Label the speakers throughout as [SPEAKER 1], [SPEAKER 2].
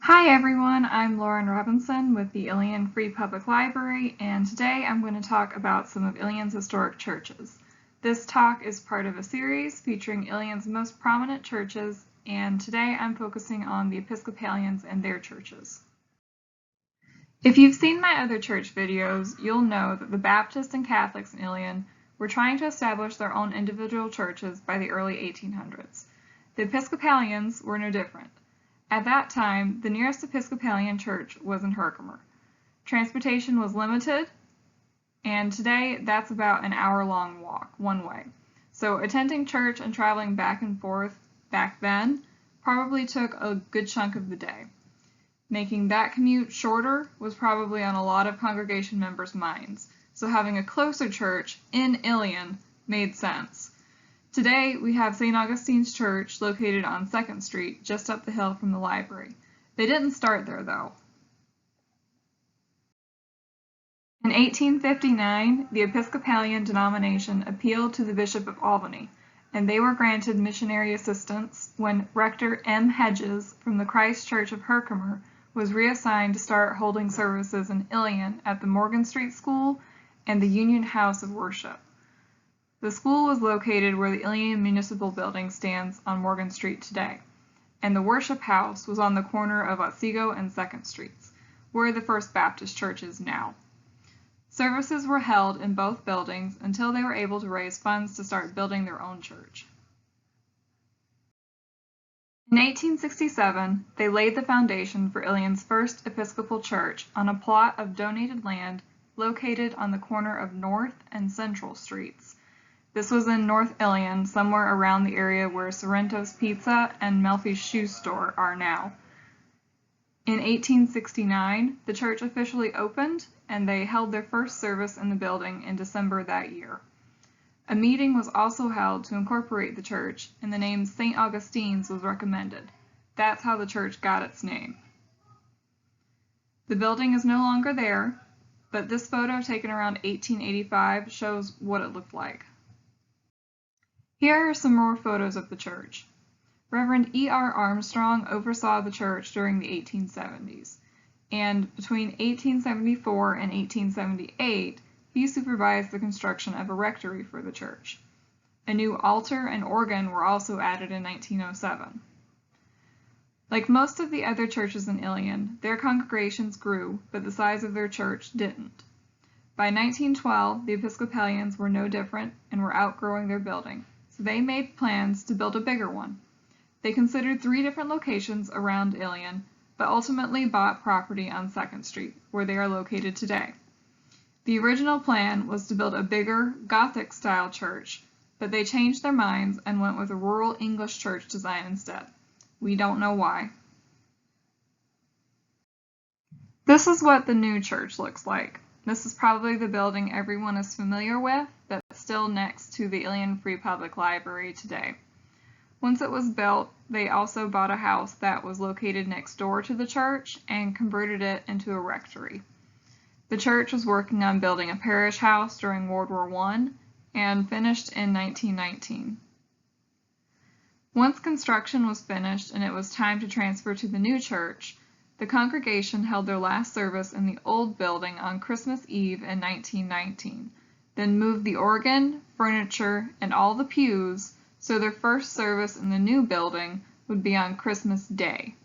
[SPEAKER 1] Hi everyone, I'm Lauren Robinson with the Ilion Free Public Library, and today I'm going to talk about some of Ilion's historic churches. This talk is part of a series featuring Ilion's most prominent churches, and today I'm focusing on the Episcopalians and their churches. If you've seen my other church videos, you'll know that the Baptists and Catholics in Ilion were trying to establish their own individual churches by the early 1800s. The Episcopalians were no different. At that time, the nearest Episcopalian church was in Herkimer. Transportation was limited, and today that's about an hour-long walk, one way. So attending church and traveling back and forth back then probably took a good chunk of the day. Making that commute shorter was probably on a lot of congregation members' minds, so having a closer church in Ilion made sense. Today, we have St. Augustine's Church located on 2nd Street, just up the hill from the library. They didn't start there, though. In 1859, the Episcopalian denomination appealed to the Bishop of Albany, and they were granted missionary assistance when Rector M. Hedges from the Christ Church of Herkimer was reassigned to start holding services in Ilion at the Morgan Street School and the Union House of Worship. The school was located where the Ilion Municipal Building stands on Morgan Street today, and the worship house was on the corner of Otsego and 2nd Streets, where the First Baptist Church is now. Services were held in both buildings until they were able to raise funds to start building their own church. In 1867, they laid the foundation for Ilion's first Episcopal church on a plot of donated land located on the corner of North and Central Streets. This was in North Ilion, somewhere around the area where Sorrento's Pizza and Melfi's Shoe Store are now. In 1869, the church officially opened, and they held their first service in the building in December that year. A meeting was also held to incorporate the church, and the name St. Augustine's was recommended. That's how the church got its name. The building is no longer there, but this photo taken around 1885 shows what it looked like. Here are some more photos of the church. Reverend E.R. Armstrong oversaw the church during the 1870s, and between 1874 and 1878, he supervised the construction of a rectory for the church. A new altar and organ were also added in 1907. Like most of the other churches in Ilion, their congregations grew, but the size of their church didn't. By 1912, the Episcopalians were no different and were outgrowing their building, so they made plans to build a bigger one. They considered 3 different locations around Ilion, but ultimately bought property on 2nd Street, where they are located today. The original plan was to build a bigger, Gothic-style church, but they changed their minds and went with a rural English church design instead. We don't know why. This is what the new church looks like. This is probably the building everyone is familiar with, that's still next to the Ilion Free Public Library today. Once it was built, they also bought a house that was located next door to the church and converted it into a rectory. The church was working on building a parish house during World War I and finished in 1919. Once construction was finished and it was time to transfer to the new church, the congregation held their last service in the old building on Christmas Eve in 1919, then moved the organ, furniture, and all the pews, so their first service in the new building would be on Christmas Day.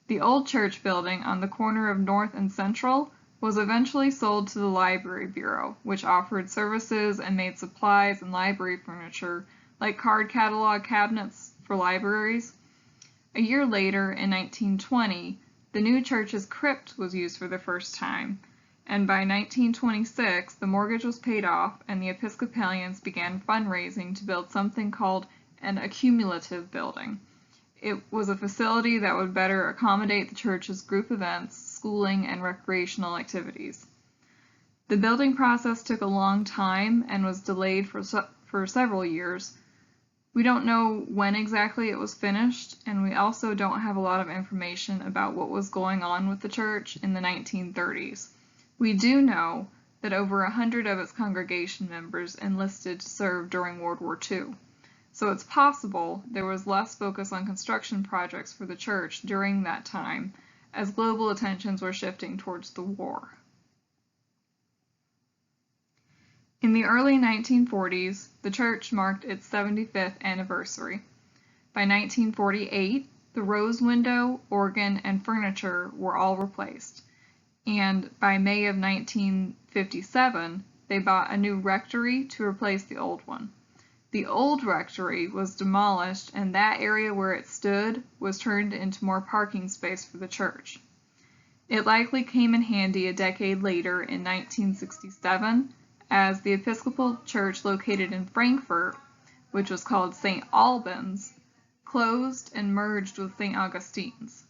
[SPEAKER 1] The old church building on the corner of North and Central was eventually sold to the Library Bureau, which offered services and made supplies and library furniture like card catalog cabinets for libraries. A year later, in 1920, the new church's crypt was used for the first time, and by 1926 the mortgage was paid off and the Episcopalians began fundraising to build something called an accumulative building. It was a facility that would better accommodate the church's group events, schooling, and recreational activities. The building process took a long time and was delayed for several years. We don't know when exactly it was finished, and we also don't have a lot of information about what was going on with the church in the 1930s. We do know that over 100 of its congregation members enlisted to serve during World War II. So it's possible there was less focus on construction projects for the church during that time, as global attentions were shifting towards the war. In the early 1940s, the church marked its 75th anniversary. By 1948, the rose window, organ, and furniture were all replaced, and by May of 1957, they bought a new rectory to replace the old one. The old rectory was demolished, and that area where it stood was turned into more parking space for the church. It likely came in handy a decade later in 1967, as the Episcopal Church located in Frankfurt, which was called St. Albans, closed and merged with St. Augustine's.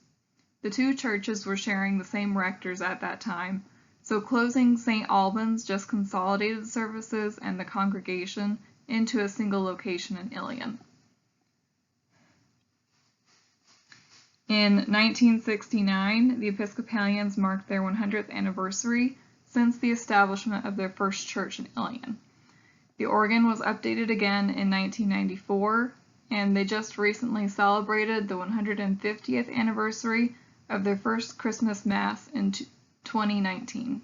[SPEAKER 1] The two churches were sharing the same rectors at that time, so closing St. Albans just consolidated the services and the congregation into a single location in Ilion. In 1969, the Episcopalians marked their 100th anniversary since the establishment of their first church in Ilion. The organ was updated again in 1994, and they just recently celebrated the 150th anniversary of their first Christmas Mass in 2019.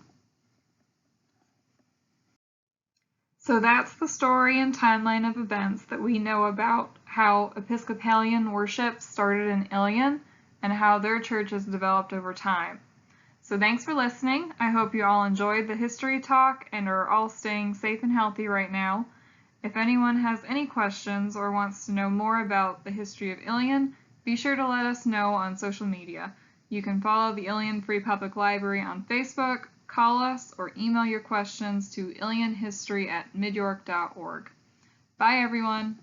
[SPEAKER 1] So that's the story and timeline of events that we know about how Episcopalian worship started in Ilion and how their church has developed over time. So thanks for listening. I hope you all enjoyed the history talk and are all staying safe and healthy right now. If anyone has any questions or wants to know more about the history of Ilion, be sure to let us know on social media. You can follow the Ilion Free Public Library on Facebook, call us, or email your questions to ilionhistory@midyork.org. Bye everyone!